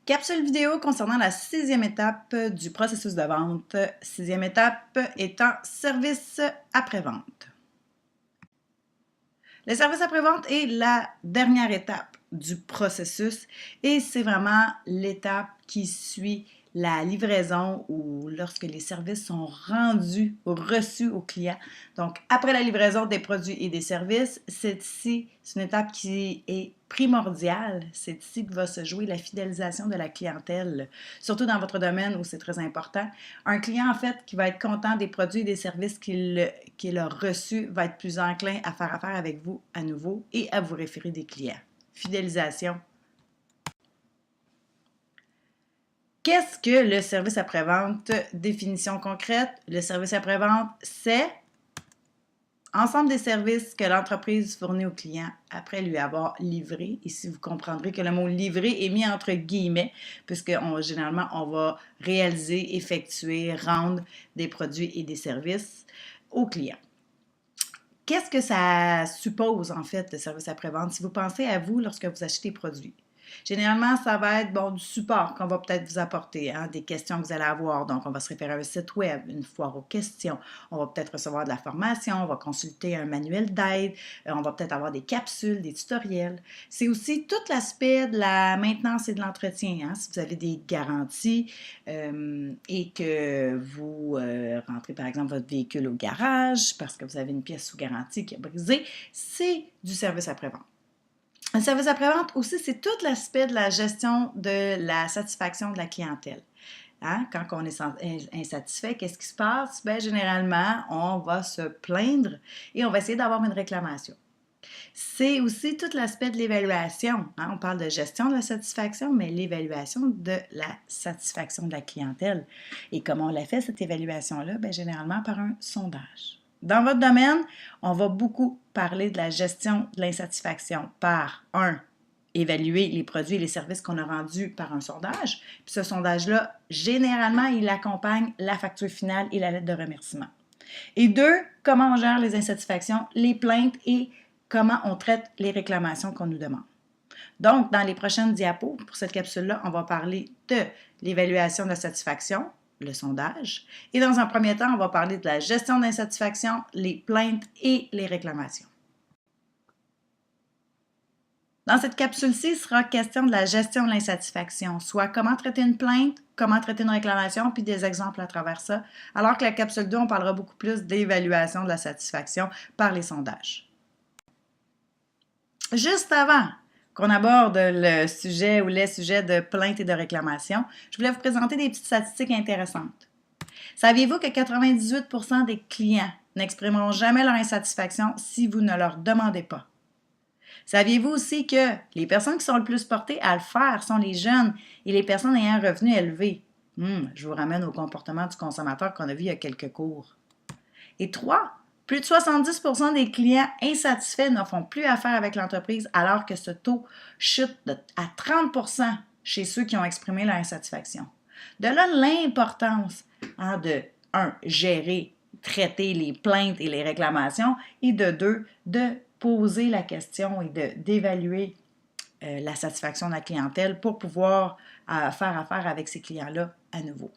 Capsule vidéo concernant la 6e étape du processus de vente. 6e étape étant service après-vente. Le service après-vente est la dernière étape du processus et c'est vraiment l'étape qui suit la livraison ou lorsque les services sont rendus ou reçus au client. Donc, après la livraison des produits et des services, c'est une étape qui est primordiale. C'est ici que va se jouer la fidélisation de la clientèle, surtout dans votre domaine où c'est très important. Un client, en fait, qui va être content des produits et des services qu'il a reçus va être plus enclin à faire affaire avec vous à nouveau et à vous référer des clients. Fidélisation. Qu'est-ce que le service après-vente? Définition concrète, le service après-vente, c'est ensemble des services que l'entreprise fournit au client après lui avoir livré. Ici, vous comprendrez que le mot « livrer » est mis entre guillemets, puisque généralement, on va réaliser, effectuer, rendre des produits et des services au client. Qu'est-ce que ça suppose, en fait, le service après-vente? Si vous pensez à vous lorsque vous achetez des produits. Généralement, ça va être du support qu'on va peut-être vous apporter, des questions que vous allez avoir. Donc, on va se référer à un site web, une foire aux questions. On va peut-être recevoir de la formation, on va consulter un manuel d'aide, on va peut-être avoir des capsules, des tutoriels. C'est aussi tout l'aspect de la maintenance et de l'entretien. Si vous avez des garanties et que vous rentrez, par exemple, votre véhicule au garage parce que vous avez une pièce sous garantie qui a brisé, c'est du service après-vente. Le service après-vente aussi, c'est tout l'aspect de la gestion de la satisfaction de la clientèle. Quand on est insatisfait, qu'est-ce qui se passe? Bien, généralement, on va se plaindre et on va essayer d'avoir une réclamation. C'est aussi tout l'aspect de l'évaluation. On parle de gestion de la satisfaction, mais l'évaluation de la satisfaction de la clientèle. Et comment on la fait, cette évaluation-là? Bien, généralement par un sondage. Dans votre domaine, on va beaucoup parler de la gestion de l'insatisfaction par évaluer les produits et les services qu'on a rendus par un sondage. Puis ce sondage-là, généralement, il accompagne la facture finale et la lettre de remerciement. Et 2, comment on gère les insatisfactions, les plaintes et comment on traite les réclamations qu'on nous demande. Donc, dans les prochaines diapos, pour cette capsule-là, on va parler de l'évaluation de la satisfaction, le sondage. Et dans un premier temps, on va parler de la gestion d'insatisfaction, les plaintes et les réclamations. Dans cette capsule-ci, il sera question de la gestion de l'insatisfaction, soit comment traiter une plainte, comment traiter une réclamation, puis des exemples à travers ça, alors que la capsule 2, on parlera beaucoup plus d'évaluation de la satisfaction par les sondages. Juste avant qu'on aborde le sujet ou les sujets de plainte et de réclamation, je voulais vous présenter des petites statistiques intéressantes. Saviez-vous que 98% des clients n'exprimeront jamais leur insatisfaction si vous ne leur demandez pas? Saviez-vous aussi que les personnes qui sont le plus portées à le faire sont les jeunes et les personnes ayant un revenu élevé? Je vous ramène au comportement du consommateur qu'on a vu il y a quelques cours. Et 3, plus de 70% des clients insatisfaits ne font plus affaire avec l'entreprise alors que ce taux chute à 30% chez ceux qui ont exprimé leur insatisfaction. De là l'importance de, 1, gérer, traiter les plaintes et les réclamations et de 2, de poser la question et d'évaluer la satisfaction de la clientèle pour pouvoir faire affaire avec ces clients-là à nouveau.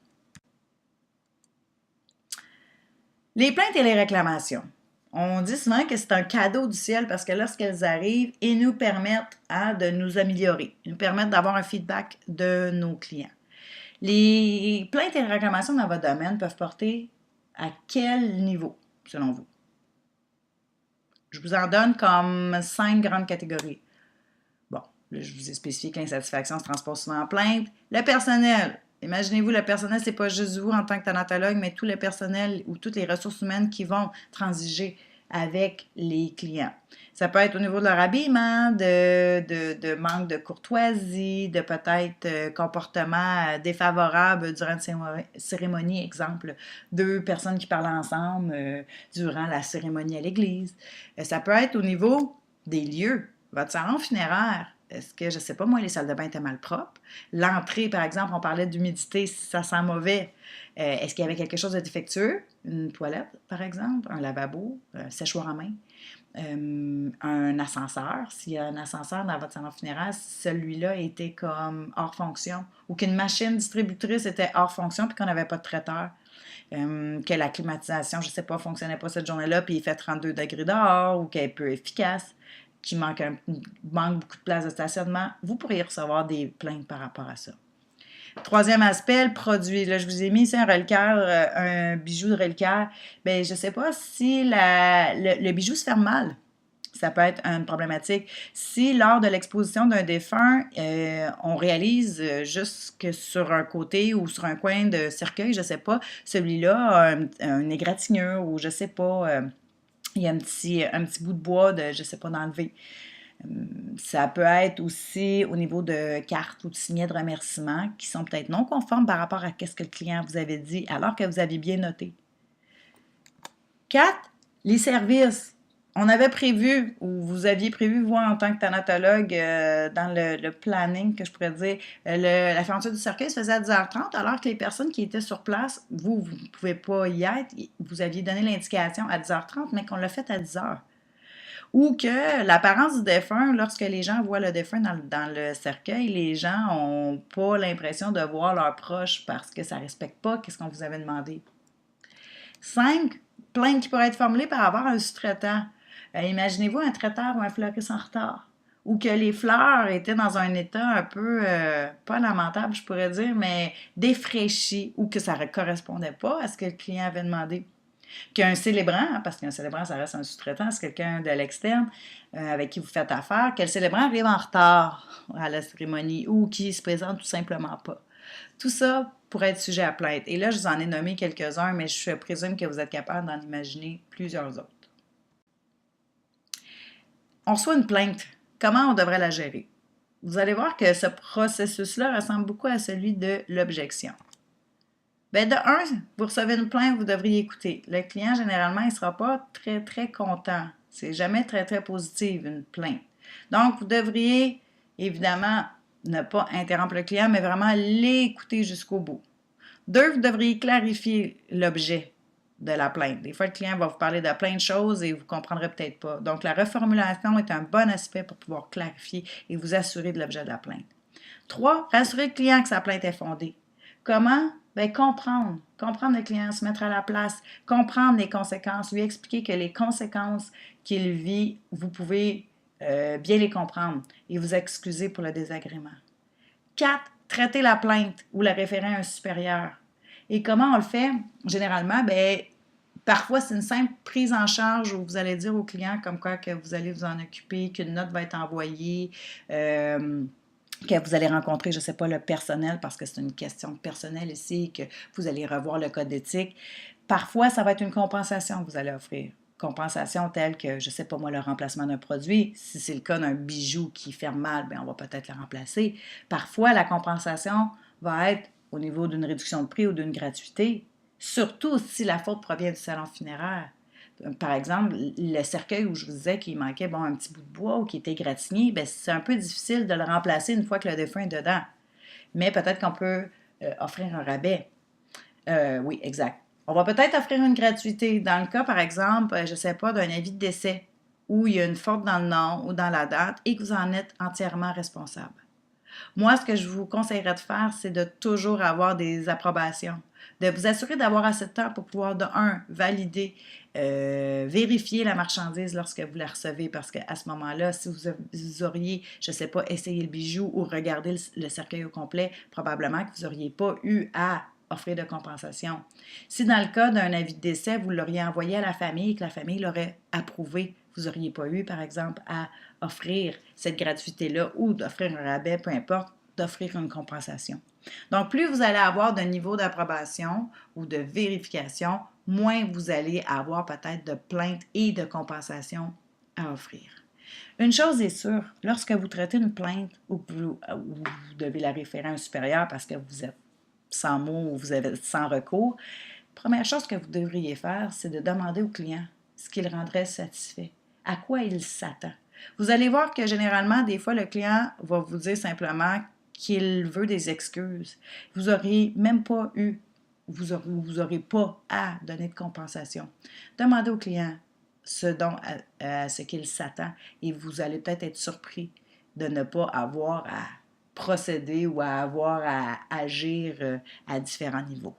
Les plaintes et les réclamations. On dit souvent que c'est un cadeau du ciel parce que lorsqu'elles arrivent, ils nous permettent de nous améliorer, ils nous permettent d'avoir un feedback de nos clients. Les plaintes et les réclamations dans votre domaine peuvent porter à quel niveau, selon vous? Je vous en donne comme 5 grandes catégories. Bon, là, je vous ai spécifié que l'insatisfaction se transpose souvent en plainte. Le personnel. Imaginez-vous, le personnel, c'est pas juste vous en tant que thanatologue, mais tout le personnel ou toutes les ressources humaines qui vont transiger avec les clients. Ça peut être au niveau de leur habillement, de manque de courtoisie, de peut-être comportement défavorable durant une cérémonie, exemple, 2 personnes qui parlent ensemble durant la cérémonie à l'église. Ça peut être au niveau des lieux, votre salon funéraire. Est-ce que, je ne sais pas, moi, les salles de bain étaient mal propres? L'entrée, par exemple, on parlait d'humidité, si ça sent mauvais. Est-ce qu'il y avait quelque chose de défectueux? Une toilette, par exemple, un lavabo, un séchoir à main. un ascenseur, s'il y a un ascenseur dans votre salon funéraire, si celui-là était comme hors fonction, ou qu'une machine distributrice était hors fonction puis qu'on n'avait pas de traiteur, que la climatisation, je ne sais pas, ne fonctionnait pas cette journée-là, puis il fait 32 degrés dehors, ou qu'elle est peu efficace, qu'il manque beaucoup de place de stationnement, vous pourriez recevoir des plaintes par rapport à ça. Troisième aspect, le produit. Là, je vous ai mis ici un reliquaire, un bijou de reliquaire. Bien, je ne sais pas si le bijou se ferme mal. Ça peut être une problématique. Si lors de l'exposition d'un défunt, on réalise juste que sur un côté ou sur un coin de cercueil, je ne sais pas, celui-là a une égratignure ou je ne sais pas, il y a un petit bout de bois de, je ne sais pas, d'enlever. Ça peut être aussi au niveau de cartes ou de signets de remerciement qui sont peut-être non conformes par rapport à ce que le client vous avait dit alors que vous aviez bien noté. 4. Les services. On avait prévu, ou vous aviez prévu, vous, en tant que thanatologue, dans le planning, que je pourrais dire, la fermeture du cercueil se faisait à 10h30, alors que les personnes qui étaient sur place, vous ne pouvez pas y être, vous aviez donné l'indication à 10h30, mais qu'on l'a fait à 10h. Ou que l'apparence du défunt, lorsque les gens voient le défunt dans le cercueil, les gens n'ont pas l'impression de voir leurs proches parce que ça ne respecte pas ce qu'on vous avait demandé. 5. Plainte qui pourrait être formulée par rapport à un sous-traitant. Imaginez-vous un traiteur ou un fleuriste en retard. Ou que les fleurs étaient dans un état un peu, pas lamentable, je pourrais dire, mais défraîchi, ou que ça ne correspondait pas à ce que le client avait demandé. Qu'un célébrant, parce qu'un célébrant, ça reste un sous-traitant, c'est quelqu'un de l'externe avec qui vous faites affaire, que le célébrant arrive en retard à la cérémonie ou qui ne se présente tout simplement pas. Tout ça pourrait être sujet à plainte. Et là, je vous en ai nommé quelques-uns, mais je présume que vous êtes capable d'en imaginer plusieurs autres. On reçoit une plainte. Comment on devrait la gérer? Vous allez voir que ce processus-là ressemble beaucoup à celui de l'objection. Bien, de un, vous recevez une plainte, vous devriez écouter. Le client, généralement, il ne sera pas très, très content. C'est jamais très, très positif, une plainte. Donc, vous devriez, évidemment, ne pas interrompre le client, mais vraiment l'écouter jusqu'au bout. 2, vous devriez clarifier l'objet de la plainte. Des fois, le client va vous parler de plein de choses et vous ne comprendrez peut-être pas. Donc, la reformulation est un bon aspect pour pouvoir clarifier et vous assurer de l'objet de la plainte. 3, rassurer le client que sa plainte est fondée. Comment? Bien, comprendre le client, se mettre à la place, comprendre les conséquences, lui expliquer que les conséquences qu'il vit, vous pouvez bien les comprendre et vous excuser pour le désagrément. 4. Traiter la plainte ou la référer à un supérieur. Et comment on le fait? Généralement, bien, parfois, c'est une simple prise en charge où vous allez dire au client comme quoi que vous allez vous en occuper, qu'une note va être envoyée, que vous allez rencontrer, je ne sais pas, le personnel, parce que c'est une question de personnel ici, que vous allez revoir le code d'éthique. Parfois, ça va être une compensation que vous allez offrir. Compensation telle que, je ne sais pas moi, le remplacement d'un produit. Si c'est le cas d'un bijou qui ferme mal, bien, on va peut-être le remplacer. Parfois, la compensation va être au niveau d'une réduction de prix ou d'une gratuité, surtout si la faute provient du salon funéraire. Par exemple, le cercueil où je vous disais qu'il manquait un petit bout de bois ou qui était égratigné, bien, c'est un peu difficile de le remplacer une fois que le défunt est dedans. Mais peut-être qu'on peut offrir un rabais. Oui, exact. On va peut-être offrir une gratuité. Dans le cas, par exemple, je ne sais pas, d'un avis de décès où il y a une faute dans le nom ou dans la date et que vous en êtes entièrement responsable. Moi, ce que je vous conseillerais de faire, c'est de toujours avoir des approbations, de vous assurer d'avoir assez de temps pour pouvoir, de un, valider, vérifier la marchandise lorsque vous la recevez, parce qu'à ce moment-là, si vous auriez, je ne sais pas, essayé le bijou ou regardé le cercueil au complet, probablement que vous n'auriez pas eu à offrir de compensation. Si dans le cas d'un avis de décès, vous l'auriez envoyé à la famille et que la famille l'aurait approuvé, vous n'auriez pas eu, par exemple, à offrir cette gratuité-là ou d'offrir un rabais, peu importe, d'offrir une compensation. Donc, plus vous allez avoir de niveau d'approbation ou de vérification, moins vous allez avoir peut-être de plaintes et de compensations à offrir. Une chose est sûre, lorsque vous traitez une plainte ou que vous devez la référer à un supérieur parce que vous êtes sans mots ou vous êtes sans recours, première chose que vous devriez faire, c'est de demander au client ce qu'il rendrait satisfait, à quoi il s'attend. Vous allez voir que généralement, des fois, le client va vous dire simplement qu'il veut des excuses. Vous n'aurez même pas eu, vous n'aurez pas à donner de compensation. Demandez au client à ce qu'il s'attend et vous allez peut-être être surpris de ne pas avoir à procéder ou à avoir à agir à différents niveaux.